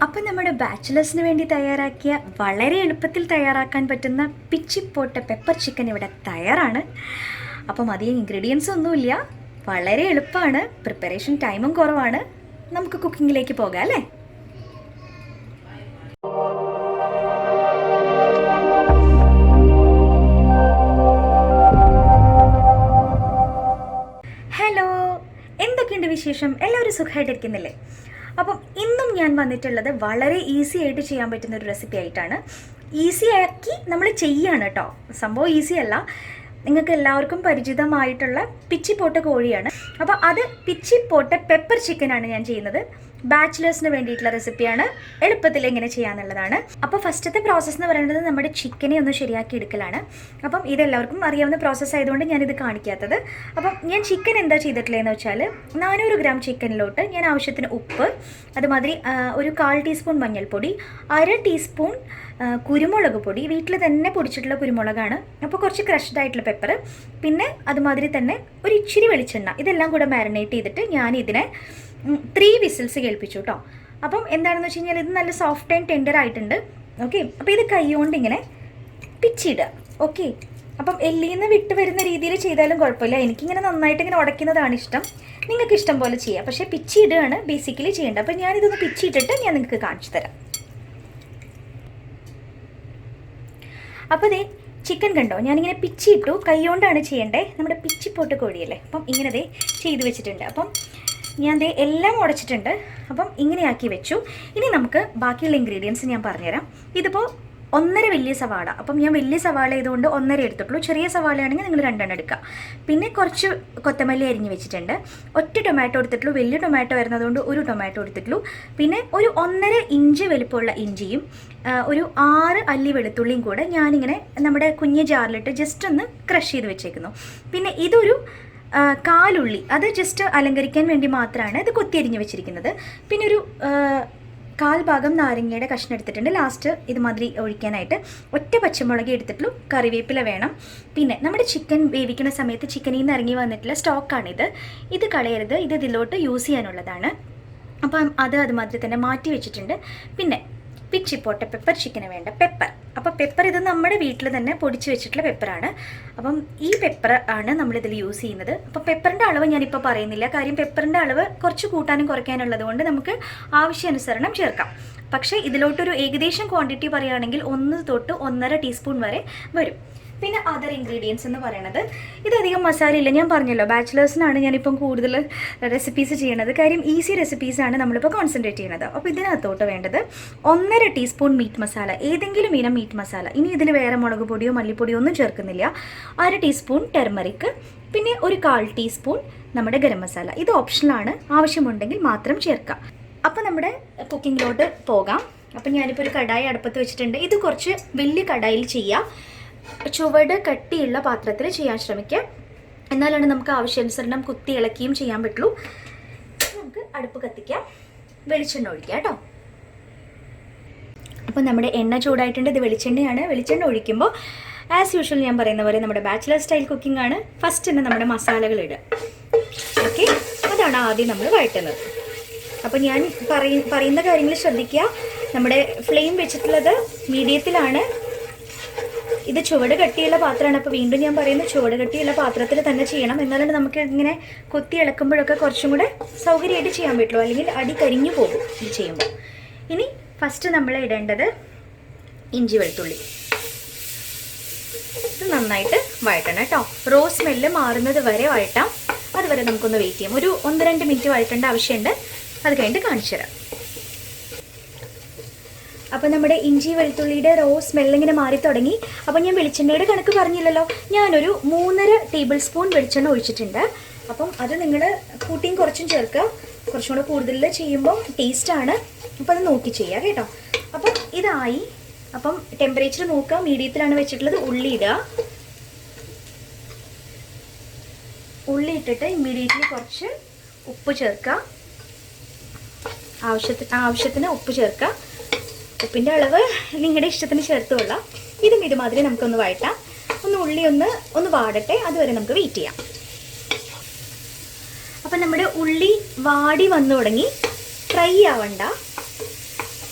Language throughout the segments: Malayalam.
അപ്പം നമ്മുടെ ബാച്ചിലേഴ്സിന് വേണ്ടി തയ്യാറാക്കിയ വളരെ എളുപ്പത്തിൽ തയ്യാറാക്കാൻ പറ്റുന്ന പിച്ചി പോട്ട പെപ്പർ ചിക്കൻ ഇവിടെ തയ്യാറാണ്. അപ്പം അധികം ഇൻഗ്രീഡിയൻസ് ഒന്നുമില്ല, വളരെ എളുപ്പമാണ്, പ്രിപ്പറേഷൻ ടൈമും കുറവാണ്. നമുക്ക് കുക്കിങ്ങിലേക്ക് പോകാം അല്ലേ. ഹലോ, എന്തൊക്കെയുണ്ട് വിശേഷം? എല്ലാവരും സുഖമായിട്ടിരിക്കുന്നില്ലേ? അപ്പം ഇന്നും ഞാൻ വന്നിട്ടുള്ളത് വളരെ ഈസി ആയിട്ട് ചെയ്യാൻ പറ്റുന്ന ഒരു റെസിപ്പി ആയിട്ടാണ്. ഈസി ആക്കി നമ്മൾ ചെയ്യാണ് കേട്ടോ, സംഭവം ഈസി അല്ല. നിങ്ങൾക്ക് എല്ലാവർക്കും പരിചിതമായിട്ടുള്ള പിച്ചി പോട്ട കോഴിയാണ്. അപ്പോൾ അത് പിച്ചി പോട്ട പെപ്പർ ചിക്കനാണ് ഞാൻ ചെയ്യുന്നത്. ബാച്ചിലേഴ്സിന് വേണ്ടിയിട്ടുള്ള റെസിപ്പിയാണ്, എളുപ്പത്തിൽ എങ്ങനെ ചെയ്യാന്നുള്ളതാണ്. അപ്പോൾ ഫസ്റ്റത്തെ പ്രോസസ്സ് എന്ന് പറയുന്നത് നമ്മുടെ ചിക്കനെ ഒന്ന് ശരിയാക്കി എടുക്കലാണ്. അപ്പം ഇതെല്ലാവർക്കും അറിയാവുന്ന പ്രോസസ്സ് ആയതുകൊണ്ട് ഞാനിത് കാണിക്കാത്തത്. അപ്പം ഞാൻ ചിക്കൻ എന്താ ചെയ്തിട്ടുള്ളതെന്ന് വെച്ചാൽ 400 ഗ്രാം ചിക്കനിലോട്ട് ഞാൻ ആവശ്യത്തിന് ഉപ്പ്, അതുമാതിരി ഒരു 1/4 ടീസ്പൂൺ മഞ്ഞൾപ്പൊടി, 1/2 ടീസ്പൂൺ കുരുമുളക് പൊടി, വീട്ടിൽ തന്നെ പൊടിച്ചിട്ടുള്ള കുരുമുളകാണ്, അപ്പോൾ കുറച്ച് ക്രഷ്ഡ് ആയിട്ടുള്ള പെപ്പർ, പിന്നെ അതുമാതിരി തന്നെ ഒരു ഇച്ചിരി വെളിച്ചെണ്ണ, ഇതെല്ലാം കൂടെ മാരിനേറ്റ് ചെയ്തിട്ട് ഞാൻ ഇതിനെ 3 വിസിൽസ് കേൾപ്പിച്ചു കേട്ടോ. അപ്പം എന്താണെന്ന് വെച്ച് കഴിഞ്ഞാൽ ഇത് നല്ല സോഫ്റ്റ് ആൻഡ് ടെൻഡർ ആയിട്ടുണ്ട്. ഓക്കെ, അപ്പോൾ ഇത് കൈ കൊണ്ട് ഇങ്ങനെ പിച്ചിടുക. ഓക്കെ, അപ്പം എല്ലിന്ന് വിട്ട് വരുന്ന രീതിയിൽ ചെയ്താലും കുഴപ്പമില്ല. എനിക്കിങ്ങനെ നന്നായിട്ട് ഇങ്ങനെ ഉടയ്ക്കുന്നതാണ് ഇഷ്ടം, നിങ്ങൾക്ക് ഇഷ്ടം പോലെ ചെയ്യാം. പക്ഷേ പിച്ചി ഇടുകയാണ് ബേസിക്കലി ചെയ്യേണ്ടത്. അപ്പം ഞാനിതൊന്ന് പിച്ചിട്ടിട്ട് ഞാൻ നിങ്ങൾക്ക് കാണിച്ചു തരാം. അപ്പോൾ ദേ ചിക്കൻ കണ്ടോ, ഞാനിങ്ങനെ പിച്ചി ഇട്ടു, കൈ കൊണ്ടാണ് ചെയ്യേണ്ടത്. നമ്മുടെ പിച്ചി പോട്ട് കോഴിയല്ലേ, അപ്പം ഇങ്ങനെ ദേ ചെയ്ത് വെച്ചിട്ടുണ്ട്. അപ്പം ഞാൻ ദേ എല്ലാം ഉടച്ചിട്ടുണ്ട്. അപ്പം ഇങ്ങനെയാക്കി വെച്ചു. ഇനി നമുക്ക് ബാക്കിയുള്ള ഇൻഗ്രീഡിയൻസ് ഞാൻ പറഞ്ഞുതരാം. ഇതിപ്പോൾ 1.5 വലിയ സവാള, അപ്പം ഞാൻ വലിയ സവാള ആയതുകൊണ്ട് 1.5 എടുത്തിട്ടുള്ളൂ. ചെറിയ സവാളയാണെങ്കിൽ നിങ്ങൾ 2 എടുക്കുക. പിന്നെ കുറച്ച് കൊത്തമല്ലി അരിഞ്ഞ് വെച്ചിട്ടുണ്ട്. ഒറ്റ ടൊമാറ്റോ എടുത്തിട്ടുള്ളൂ, വലിയ ടൊമാറ്റോ വരുന്നതുകൊണ്ട് ഒരു ടൊമാറ്റോ എടുത്തിട്ടുള്ളൂ. പിന്നെ ഒരു 1.5 ഇഞ്ച് വലിപ്പമുള്ള ഇഞ്ചിയും ഒരു 6 അല്ലി വെളുത്തുള്ളിയും കൂടെ ഞാനിങ്ങനെ നമ്മുടെ കുഞ്ഞ് ജാറിലിട്ട് ജസ്റ്റ് ഒന്ന് ക്രഷ് ചെയ്ത് വെച്ചേക്കുന്നു. പിന്നെ ഇതൊരു 1/4 ഉള്ളി, അത് ജസ്റ്റ് അലങ്കരിക്കാൻ വേണ്ടി മാത്രമാണ് ഇത് കൊത്തിയരിഞ്ഞ് വെച്ചിരിക്കുന്നത്. പിന്നെ ഒരു 1/4 ഭാഗം നാരങ്ങയുടെ കഷ്ണം എടുത്തിട്ടുണ്ട് ലാസ്റ്റ് ഇതുമാതിരി ഒഴിക്കാനായിട്ട്. ഒറ്റ പച്ചമുളക് എടുത്തിട്ടുള്ളൂ, കറിവേപ്പില വേണം. പിന്നെ നമ്മുടെ ചിക്കൻ വേവിക്കുന്ന സമയത്ത് ചിക്കനിൽ നിന്ന് ഇറങ്ങി വന്നിട്ടുള്ള സ്റ്റോക്കാണിത്, ഇത് കളയരുത്, ഇത് ഇതിലോട്ട് യൂസ് ചെയ്യാനുള്ളതാണ്. അപ്പം അതുമാതിരി തന്നെ മാറ്റി വെച്ചിട്ടുണ്ട്. പിന്നെ പിച്ചി പോട്ട പെപ്പർ ചിക്കന് വേണ്ട പെപ്പർ. അപ്പോൾ പെപ്പർ ഇത് നമ്മുടെ വീട്ടിൽ തന്നെ പൊടിച്ച് വെച്ചിട്ടുള്ള പെപ്പറാണ്. അപ്പം ഈ പെപ്പർ ആണ് നമ്മളിതിൽ യൂസ് ചെയ്യുന്നത്. അപ്പോൾ പെപ്പറിൻ്റെ അളവ് ഞാനിപ്പോൾ പറയുന്നില്ല, കാര്യം പെപ്പറിൻ്റെ അളവ് കുറച്ച് കൂട്ടാനും കുറയ്ക്കാനുള്ളത് കൊണ്ട് നമുക്ക് ആവശ്യാനുസരണം ചേർക്കാം. പക്ഷേ ഇതിലോട്ടൊരു ഏകദേശം ക്വാണ്ടിറ്റി പറയുകയാണെങ്കിൽ 1 തൊട്ട് 1.5 ടീസ്പൂൺ വരെ വരും. പിന്നെ അതർ ഇൻഗ്രീഡിയൻസ് എന്ന് പറയുന്നത് ഇതധികം മസാല ഇല്ല, ഞാൻ പറഞ്ഞല്ലോ ബാച്ചിലേഴ്സിനാണ് ഞാനിപ്പം കൂടുതൽ റെസിപ്പീസ് ചെയ്യണത്, കാര്യം ഈസി റെസിപ്പീസാണ് നമ്മളിപ്പോൾ കോൺസെൻട്രേറ്റ് ചെയ്യുന്നത്. അപ്പോൾ ഇതിനകത്തോട്ട് വേണ്ടത് 1.5 ടീസ്പൂൺ മീറ്റ് മസാല, ഏതെങ്കിലും ഇനം മീറ്റ് മസാല, ഇനി ഇതിൽ വേറെ മുളക് പൊടിയോ മല്ലിപ്പൊടിയോ ഒന്നും ചേർക്കുന്നില്ല. 1/2 ടീസ്പൂൺ ടെർമറിക്, പിന്നെ ഒരു 1/4 ടീസ്പൂൺ നമ്മുടെ ഗരം മസാല. ഇത് ഓപ്ഷണലാണ്, ആവശ്യമുണ്ടെങ്കിൽ മാത്രം ചേർക്കാം. അപ്പോൾ നമ്മുടെ കുക്കിങ്ങിലോട്ട് പോകാം. അപ്പം ഞാനിപ്പോൾ ഒരു കടായി അടുപ്പത്ത് വെച്ചിട്ടുണ്ട്. ഇത് കുറച്ച് വലിയ കടായിൽ ചെയ്യാം, ചുവട് കട്ടിയുള്ള പാത്രത്തിൽ ചെയ്യാൻ ശ്രമിക്കുക, എന്നാലാണ് നമുക്ക് ആവശ്യാനുസരണം കുത്തി ഇളക്കിയും ചെയ്യാൻ പറ്റുള്ളൂ. നമുക്ക് അടുപ്പ് കത്തിക്കാം, വെളിച്ചെണ്ണ ഒഴിക്കാം കേട്ടോ. അപ്പോൾ നമ്മുടെ എണ്ണ ചൂടായിട്ടുണ്ട്, ഇത് വെളിച്ചെണ്ണയാണ്. വെളിച്ചെണ്ണ ഒഴിക്കുമ്പോൾ ആസ് യൂഷ്വൽ ഞാൻ പറയുന്ന പോലെ നമ്മുടെ ബാച്ചിലർ സ്റ്റൈൽ കുക്കിംഗ് ആണ്. ഫസ്റ്റ് തന്നെ നമ്മുടെ മസാലകൾ ഇടുക. ഓക്കെ, അതാണ് ആദ്യം നമ്മൾ വഴറ്റുന്നത്. അപ്പോൾ ഞാൻ പറയുന്ന കാര്യങ്ങൾ ശ്രദ്ധിക്കുക. നമ്മുടെ ഫ്ലെയിം വെച്ചിട്ടുള്ളത് മീഡിയത്തിലാണ്. ഇത് ചുവട് കട്ടിയുള്ള പാത്രമാണ്. അപ്പോൾ വീണ്ടും ഞാൻ പറയുന്നു, ചുവട് കട്ടിയുള്ള പാത്രത്തിൽ തന്നെ ചെയ്യണം, എന്നാലും നമുക്ക് ഇങ്ങനെ കൊത്തി ഇളക്കുമ്പോഴൊക്കെ കുറച്ചും കൂടെ സൗകര്യമായിട്ട് ചെയ്യാൻ പറ്റുള്ളൂ, അല്ലെങ്കിൽ അടി കരിഞ്ഞു പോകും ഇത് ചെയ്യുമ്പോൾ. ഇനി ഫസ്റ്റ് നമ്മൾ ഇടേണ്ടത് ഇഞ്ചി വെളുത്തുള്ളി. ഇത് നന്നായിട്ട് വഴറ്റണം കേട്ടോ, റോ സ്മെല്ല് മാറുന്നത് വരെ വഴറ്റാം. അതുവരെ നമുക്കൊന്ന് വെയിറ്റ് ചെയ്യാം. ഒരു 1-2 മിനിറ്റ് വഴറ്റേണ്ട ആവശ്യമുണ്ട്, അത് കഴിഞ്ഞിട്ട് കാണിച്ചു തരാം. അപ്പോൾ നമ്മുടെ ഇഞ്ചി വെളുത്തുള്ളിയുടെ റോ സ്മെല്ലിങ്ങനെ മാറി തുടങ്ങി. അപ്പോൾ ഞാൻ വെളിച്ചെണ്ണയുടെ കണക്ക് പറഞ്ഞില്ലല്ലോ, ഞാനൊരു 3.5 ടേബിൾ സ്പൂൺ വെളിച്ചെണ്ണ ഒഴിച്ചിട്ടുണ്ട്. അപ്പം അത് നിങ്ങൾ കൂട്ടിയും കുറച്ചും ചേർക്കുക, കുറച്ചും കൂടെ കൂടുതൽ ചെയ്യുമ്പോൾ ടേസ്റ്റാണ്. അപ്പോൾ അത് നോക്കി ചെയ്യുക കേട്ടോ. അപ്പം ഇതായി. അപ്പം ടെമ്പറേച്ചർ നോക്കുക, മീഡിയത്തിലാണ് വെച്ചിട്ടുള്ളത്. ഉള്ളി ഇടുക. ഉള്ളി ഇട്ടിട്ട് ഇമ്മീഡിയറ്റ്ലി കുറച്ച് ഉപ്പ് ചേർക്കുക, ആവശ്യത്തിന് ഉപ്പ് ചേർക്കുക. ഉപ്പിൻ്റെ അളവ് നിങ്ങളുടെ ഇഷ്ടത്തിന് ചേർത്തുകൊള്ളാം. ഇതുമാതിരി നമുക്കൊന്ന് വഴറ്റാം. ഉള്ളി ഒന്ന് വാടട്ടെ, അതുവരെ നമുക്ക് വെയിറ്റ് ചെയ്യാം. അപ്പം നമ്മുടെ ഉള്ളി വാടി വന്നു തുടങ്ങി, ഫ്രൈ ആവണ്ട.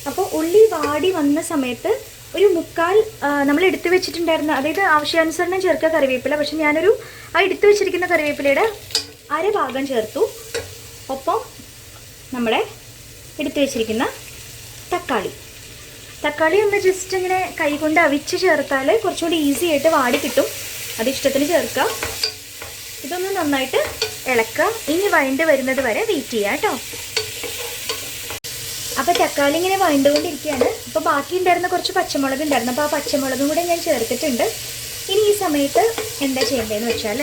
അപ്പോൾ ഉള്ളി വാടി വന്ന സമയത്ത് ഒരു മുക്കാൽ നമ്മൾ എടുത്തു വെച്ചിട്ടുണ്ടായിരുന്ന, അതായത് ആവശ്യാനുസരണം ചേർക്കുക കറിവേപ്പില. പക്ഷെ ഞാനൊരു ആ എടുത്തു വെച്ചിരിക്കുന്ന കറിവേപ്പിലയുടെ അര ഭാഗം ചേർത്തു. ഒപ്പം നമ്മുടെ എടുത്തു വെച്ചിരിക്കുന്ന തക്കാളി ഒന്ന് ജസ്റ്റ് ഇങ്ങനെ കൈകൊണ്ട് അവിച്ച് ചേർത്താൽ കുറച്ചുകൂടി ഈസി ആയിട്ട് വാടി കിട്ടും. അത് ഇഷ്ടത്തിന് ചേർക്കുക. ഇതൊന്ന് നന്നായിട്ട് ഇളക്കുക. ഇനി വഴണ്ട് വരുന്നത് വരെ വെയിറ്റ് ചെയ്യുക കേട്ടോ. അപ്പോൾ തക്കാളി ഇങ്ങനെ വഴണ്ടുകൊണ്ടിരിക്കുകയാണ്. അപ്പോൾ ബാക്കി ഉണ്ടായിരുന്ന കുറച്ച് പച്ചമുളക് ഉണ്ടായിരുന്നു. അപ്പോൾ ആ പച്ചമുളകും കൂടെ ഞാൻ ചേർത്തിട്ടുണ്ട്. ഇനി ഈ സമയത്ത് എന്താ ചെയ്യേണ്ടതെന്ന് വെച്ചാൽ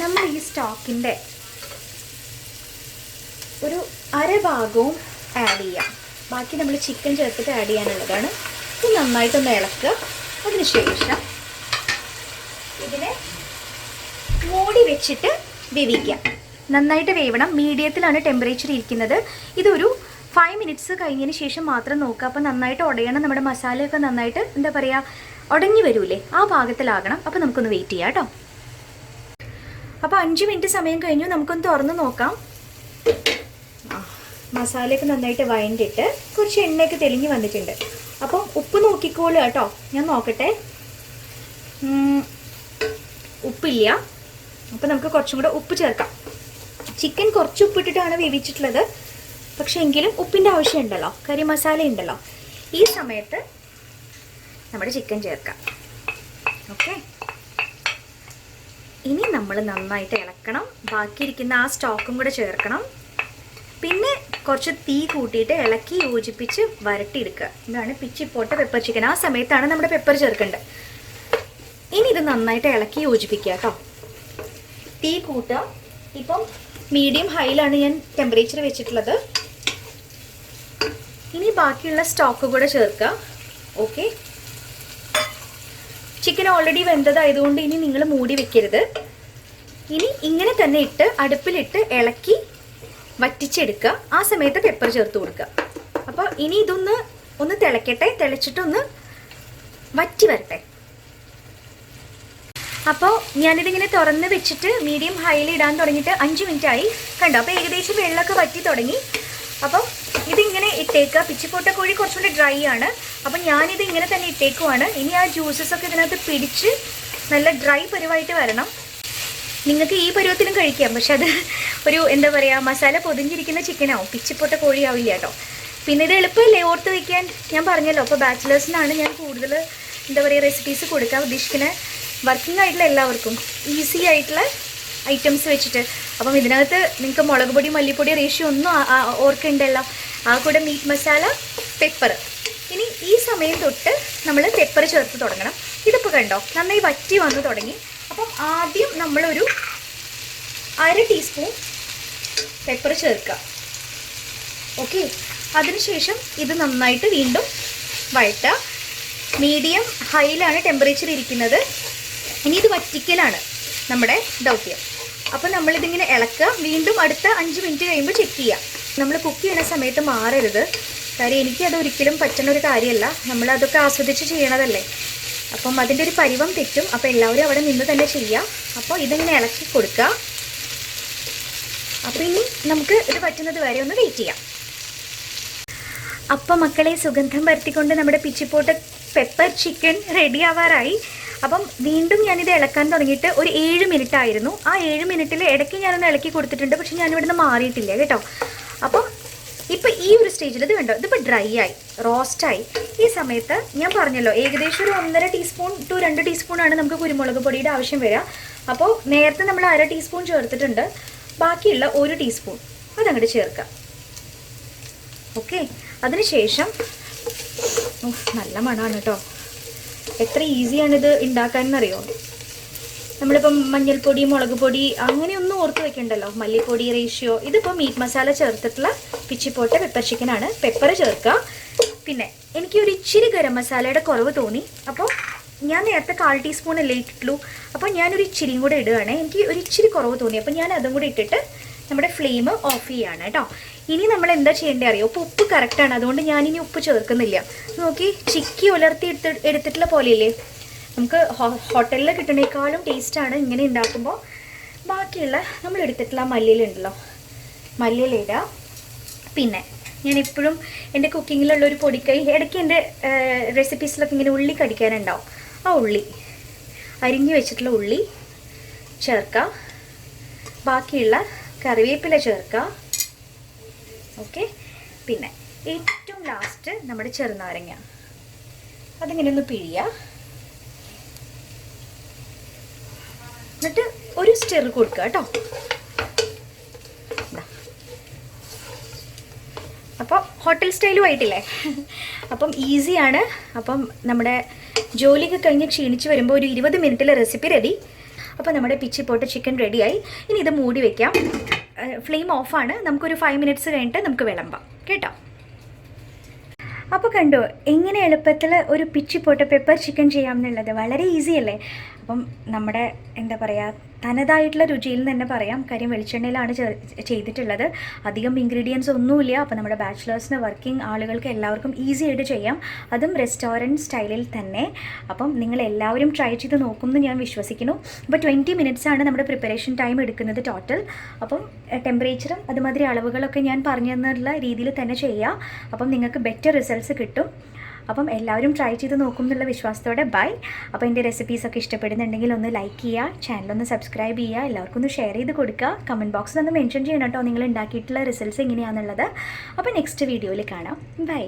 നമ്മൾ ഈ സ്റ്റോക്കിൻ്റെ ഒരു അര ഭാഗവും ആഡ് ചെയ്യാം. ബാക്കി നമ്മൾ ചിക്കൻ ചേർത്തിട്ട് ആഡ് ചെയ്യാനുള്ളതാണ്. ഇത് നന്നായിട്ടൊന്ന് ഇളക്കുക. അതിനുശേഷം ഇതിനെ മൂടി വെച്ചിട്ട് വേവിക്കാം. നന്നായിട്ട് വേവണം. മീഡിയത്തിലാണ് ടെമ്പറേച്ചർ ഇരിക്കുന്നത്. ഇതൊരു 5 മിനിറ്റ്സ് കഴിഞ്ഞതിന് ശേഷം മാത്രം നോക്കുക. അപ്പോൾ നന്നായിട്ട് ഉടയണം. നമ്മുടെ മസാലയൊക്കെ നന്നായിട്ട് എന്താ പറയുക ഉടഞ്ഞു വരൂലേ, ആ ഭാഗത്തിലാകണം. അപ്പോൾ നമുക്കൊന്ന് വെയിറ്റ് ചെയ്യാം കേട്ടോ. അപ്പോൾ 5 മിനിറ്റ് സമയം കഴിഞ്ഞു. നമുക്കൊന്ന് തുറന്ന് നോക്കാം. മസാലയൊക്കെ നന്നായിട്ട് വഴണ്ടിട്ട് കുറച്ച് എണ്ണയൊക്കെ തെളിഞ്ഞ് വന്നിട്ടുണ്ട്. അപ്പം ഉപ്പ് നോക്കിക്കോളുക കേട്ടോ. ഞാൻ നോക്കട്ടെ. ഉപ്പില്ല. അപ്പോൾ നമുക്ക് കുറച്ചും കൂടെ ഉപ്പ് ചേർക്കാം. ചിക്കൻ കുറച്ച് ഉപ്പിട്ടിട്ടാണ് വേവിച്ചിട്ടുള്ളത്. പക്ഷെ എങ്കിലും ഉപ്പിൻ്റെ ആവശ്യമുണ്ടല്ലോ, കറി മസാല ഉണ്ടല്ലോ. ഈ സമയത്ത് നമ്മുടെ ചിക്കൻ ചേർക്കാം. ഓക്കെ, ഇനി നമ്മൾ നന്നായിട്ട് ഇളക്കണം. ബാക്കിയിരിക്കുന്ന ആ സ്റ്റോക്കും കൂടെ ചേർക്കണം. പിന്നെ കുറച്ച് തീ കൂട്ടിയിട്ട് ഇളക്കി യോജിപ്പിച്ച് വരട്ടിയെടുക്കുക. ഇതാണ് പിച്ചി പോട്ട പെപ്പർ ചിക്കൻ. ആ സമയത്താണ് നമ്മുടെ പെപ്പർ ചേർക്കേണ്ടത്. ഇനി ഇത് നന്നായിട്ട് ഇളക്കി യോജിപ്പിക്കുക കേട്ടോ. തീ കൂട്ടുക. ഇപ്പം മീഡിയം ഹൈയിലാണ് ഞാൻ ടെമ്പറേച്ചർ വെച്ചിട്ടുള്ളത്. ഇനി ബാക്കിയുള്ള സ്റ്റോക്ക് കൂടെ ചേർക്കുക. ഓക്കെ, ചിക്കൻ ഓൾറെഡി വെന്തതായതുകൊണ്ട് ഇനി നിങ്ങൾ മൂടി വെക്കരുത്. ഇനി ഇങ്ങനെ തന്നെ ഇട്ട് അടുപ്പിലിട്ട് ഇളക്കി വറ്റിച്ചെടുക്കുക. ആ സമയത്ത് പെപ്പർ ചേർത്ത് കൊടുക്കുക. അപ്പോൾ ഇനി ഒന്ന് തിളക്കട്ടെ. തിളച്ചിട്ടൊന്ന് വറ്റി വരട്ടെ. അപ്പോൾ ഞാനിതിങ്ങനെ തുറന്ന് വെച്ചിട്ട് മീഡിയം ഹൈയിൽ ഇടാൻ തുടങ്ങിയിട്ട് 5 മിനിറ്റ് ആയി. കണ്ടോ? അപ്പോൾ ഏകദേശം വെള്ളമൊക്കെ വറ്റി തുടങ്ങി. അപ്പം ഇതിങ്ങനെ ഇട്ടേക്കുക. പിച്ചിപ്പോട്ട കോഴി കുറച്ചുകൂടി ഡ്രൈ ആണ്. അപ്പം ഞാനിത് ഇങ്ങനെ തന്നെ ഇട്ടേക്കുവാണ്. ഇനി ആ ജ്യൂസസ് ഒക്കെ ഇതിനകത്ത് പിടിച്ച് നല്ല ഡ്രൈ പരുവായിട്ട് വരണം. നിങ്ങൾക്ക് ഈ പരുവത്തിലും കഴിക്കാം. പക്ഷെ അത് ഒരു എന്താ പറയുക മസാല പൊതിഞ്ഞിരിക്കുന്ന ചിക്കനാവും, പിച്ചിപ്പൊട്ട കോഴിയാവില്ല കേട്ടോ. പിന്നെ ഇത് എളുപ്പമല്ലേ ഓർത്ത് വയ്ക്കാൻ. ഞാൻ പറഞ്ഞല്ലോ, അപ്പോൾ ബാച്ചിലേഴ്സിനാണ് ഞാൻ കൂടുതൽ എന്താ പറയുക റെസിപ്പീസ് കൊടുക്കാൻ ഉദ്ദേശിക്കുന്നത്. വർക്കിംഗ് ആയിട്ടുള്ള എല്ലാവർക്കും ഈസി ആയിട്ടുള്ള ഐറ്റംസ് വെച്ചിട്ട്. അപ്പം ഇതിനകത്ത് നിങ്ങൾക്ക് മുളക് പൊടി മല്ലിപ്പൊടി റേഷ്യോ ഒന്നും ഓർക്കണ്ടല്ലോ. ആ കൂടെ മീറ്റ് മസാല, പെപ്പർ. ഇനി ഈ സമയം തൊട്ട് നമ്മൾ പെപ്പർ ചേർത്ത് തുടങ്ങണം. ഇതിപ്പോൾ കണ്ടോ നന്നായി വറ്റി വന്ന് തുടങ്ങി. അപ്പം ആദ്യം നമ്മളൊരു 1/2 ടീസ്പൂൺ പെപ്പർ ചേർക്കുക. ഓക്കെ, അതിനുശേഷം ഇത് നന്നായിട്ട് വീണ്ടും വഴറ്റുക. മീഡിയം ഹൈയിലാണ് ടെമ്പറേച്ചർ ഇരിക്കുന്നത്. ഇനി ഇത് വറ്റിക്കലാണ് നമ്മുടെ ദൗത്യം. അപ്പോൾ നമ്മളിതിങ്ങനെ ഇളക്കുക. വീണ്ടും അടുത്ത 5 മിനിറ്റ് കഴിയുമ്പോൾ ചെക്ക് ചെയ്യുക. നമ്മൾ കുക്ക് ചെയ്യുന്ന സമയത്ത് മാറരുത്. കാര്യം എനിക്കത് ഒരിക്കലും പറ്റുന്ന ഒരു കാര്യമല്ല. നമ്മളതൊക്കെ ആസ്വദിച്ച് ചെയ്യണതല്ലേ. അപ്പം അതിൻ്റെ ഒരു പരുവം തെറ്റും. അപ്പോൾ എല്ലാവരും അവിടെ നിന്ന് തന്നെ ചെയ്യുക. അപ്പോൾ ഇതിങ്ങനെ ഇളക്കി കൊടുക്കുക. അപ്പോൾ ഇനി നമുക്ക് ഇത് പറ്റുന്നത് വരെ ഒന്ന് വെയിറ്റ് ചെയ്യാം. അപ്പം മക്കളെ, സുഗന്ധം വരുത്തിക്കൊണ്ട് നമ്മുടെ പിച്ചിപ്പോട്ട പെപ്പർ ചിക്കൻ റെഡി ആവാറായി. അപ്പം വീണ്ടും ഞാനിത് ഇളക്കാൻ തുടങ്ങിയിട്ട് ഒരു 7 മിനിറ്റ് ആയിരുന്നു. ആ 7 മിനിറ്റിൽ ഇടയ്ക്ക് ഞാനൊന്ന് ഇളക്കി കൊടുത്തിട്ടുണ്ട്. പക്ഷെ ഞാനിവിടുന്ന് മാറിയിട്ടില്ല കേട്ടോ. അപ്പം ഇപ്പം ഈ ഒരു സ്റ്റേജിൽ ഇത് കണ്ടോ, ഇതിപ്പോൾ ഡ്രൈ ആയി, റോസ്റ്റായി. ഈ സമയത്ത് ഞാൻ പറഞ്ഞല്ലോ ഏകദേശം ഒരു 1.5 ടീസ്പൂൺ ടു 2 ടീസ്പൂണാണ് നമുക്ക് കുരുമുളക് പൊടിയുടെ ആവശ്യം വരിക. അപ്പോൾ നേരത്തെ നമ്മൾ 1/2 ടീസ്പൂൺ ചേർത്തിട്ടുണ്ട്. ബാക്കിയുള്ള 1 ടീസ്പൂൺ അതങ്ങോട്ട് ചേർക്കാം. ഓക്കെ, അതിനുശേഷം നല്ല മണമാണ് കേട്ടോ. എത്ര ഈസിയാണിത് ഉണ്ടാക്കാനെന്നറിയോ. നമ്മളിപ്പം മഞ്ഞൾപ്പൊടി മുളക് പൊടി അങ്ങനെയൊന്നും ഓർത്ത് വെക്കണ്ടല്ലോ. മല്ലിപ്പൊടി റേഷ്യോ. ഇതിപ്പോൾ മീറ്റ് മസാല ചേർത്തിട്ടുള്ള പിച്ചിപ്പോട്ട പെപ്പർ ചിക്കനാണ്. പെപ്പർ ചേർക്കുക. പിന്നെ എനിക്ക് ഒരു ഇച്ചിരി ഗരം മസാലയുടെ കുറവ് തോന്നി. അപ്പോൾ ഞാൻ നേരത്തെ 1/4 ടീസ്പൂൺ അല്ലേ ഇട്ടിട്ടുള്ളൂ. അപ്പോൾ ഞാനൊരു ഇച്ചിരിയും കൂടെ ഇടുകയാണ്. എനിക്ക് ഒരു ഇച്ചിരി കുറവ് തോന്നി. അപ്പോൾ ഞാൻ അതും കൂടെ ഇട്ടിട്ട് നമ്മുടെ ഫ്ലെയിം ഓഫ് ചെയ്യാണ് കേട്ടോ. ഇനി നമ്മൾ എന്താ ചെയ്യേണ്ടത് അറിയോ? അപ്പോൾ ഉപ്പ് കറക്റ്റാണ്. അതുകൊണ്ട് ഞാനിനി ഉപ്പ് ചേർക്കുന്നില്ല. നോക്കി, ചിക്കി ഉലർത്തി എടുത്തിട്ടുള്ള പോലെയല്ലേ. നമുക്ക് ഹോട്ടലിൽ കിട്ടുന്നതിനേക്കാളും ടേസ്റ്റാണ് ഇങ്ങനെ ഉണ്ടാക്കുമ്പോൾ. ബാക്കിയുള്ള നമ്മൾ എടുത്തിട്ടുള്ള മല്ലിയിലുണ്ടല്ലോ, മല്ലിയിലിടുക. പിന്നെ ഞാനെപ്പോഴും എൻ്റെ കുക്കിങ്ങിലുള്ളൊരു പൊടിക്കൈ, ഇടയ്ക്ക് എൻ്റെ റെസിപ്പീസിലൊക്കെ ഇങ്ങനെ ഉള്ളി കടിക്കാനുണ്ടാവും. ആ ഉള്ളി, അരിഞ്ഞു വെച്ചിട്ടുള്ള ഉള്ളി ചേർക്കുക, ബാക്കിയുള്ള കറിവേപ്പില ചേർക്കുക. ഓക്കെ, പിന്നെ ഏറ്റവും ലാസ്റ്റ് നമ്മുടെ ചെറുനാരങ്ങ, അതിങ്ങനെ ഒന്ന് പിഴിയുക. എന്നിട്ട് ഒരു സ്റ്റിർ കൊടുക്കുക കേട്ടോ. അപ്പോൾ ഹോട്ടൽ സ്റ്റൈലും ആയിട്ടില്ലേ? അപ്പം ഈസിയാണ്. അപ്പം നമ്മുടെ ജോലിയൊക്കെ കഴിഞ്ഞ് ക്ഷീണിച്ച് വരുമ്പോൾ ഒരു 20 മിനിറ്റിലെ റെസിപ്പി റെഡി. അപ്പോൾ നമ്മുടെ പിച്ചി പോട്ട ചിക്കൻ റെഡിയായി. ഇനി ഇത് മൂടി വയ്ക്കാം. ഫ്ലെയിം ഓഫാണ്. നമുക്കൊരു 5 മിനിറ്റ്സ് കഴിഞ്ഞിട്ട് നമുക്ക് വിളമ്പാം കേട്ടോ. അപ്പോൾ കണ്ടോ എങ്ങനെ എളുപ്പത്തിൽ ഒരു പിച്ചി പോട്ട പെപ്പർ ചിക്കൻ ചെയ്യാമെന്നുള്ളത്? വളരെ ഈസി അല്ലേ? അപ്പം നമ്മുടെ എന്താ പറയുക, തനതായിട്ടുള്ള രുചിയിൽ നിന്ന് തന്നെ പറയാം. കാര്യം വെളിച്ചെണ്ണയിലാണ് ചെയ്തിട്ടുള്ളത്. അധികം ഇൻഗ്രീഡിയൻസ് ഒന്നുമില്ല. അപ്പോൾ നമ്മുടെ ബാച്ചിലേഴ്സിന്, വർക്കിംഗ് ആളുകൾക്ക് എല്ലാവർക്കും ഈസി ആയിട്ട് ചെയ്യാം, അതും റെസ്റ്റോറൻറ്റ് സ്റ്റൈലിൽ തന്നെ. അപ്പം നിങ്ങൾ എല്ലാവരും ട്രൈ ചെയ്ത് നോക്കുമെന്ന് ഞാൻ വിശ്വസിക്കുന്നു. അപ്പോൾ 20 മിനിറ്റ്സാണ് നമ്മുടെ പ്രിപ്പറേഷൻ ടൈം എടുക്കുന്നത് ടോട്ടൽ. അപ്പം ടെമ്പറേച്ചറും അതുമാതിരി അളവുകളൊക്കെ ഞാൻ പറഞ്ഞു തന്നുള്ള രീതിയിൽ തന്നെ ചെയ്യുക. അപ്പം നിങ്ങൾക്ക് ബെറ്റർ റിസൾട്ട്സ് കിട്ടും. അപ്പം എല്ലാവരും ട്രൈ ചെയ്ത് നോക്കും എന്നുള്ള വിശ്വാസത്തോടെ ബൈ. അപ്പോൾ എൻ്റെ റെസിപ്പീസൊക്കെ ഇഷ്ടപ്പെടുന്നുണ്ടെങ്കിൽ ഒന്ന് ലൈക്ക് ചെയ്യുക, ചാനലൊന്ന് സബ്സ്ക്രൈബ് ചെയ്യുക, എല്ലാവർക്കും ഒന്ന് ഷെയർ ചെയ്ത് കൊടുക്കുക. കമൻറ്റ് ബോക്സിൽ ഒന്ന് മെൻഷൻ ചെയ്യണം കേട്ടോ നിങ്ങൾ ഉണ്ടാക്കിയിട്ടുള്ള റിസൾട്ട്സ് എങ്ങനെയാണെന്നുള്ളത്. അപ്പോൾ നെക്സ്റ്റ് വീഡിയോയിൽ കാണാം. ബൈ.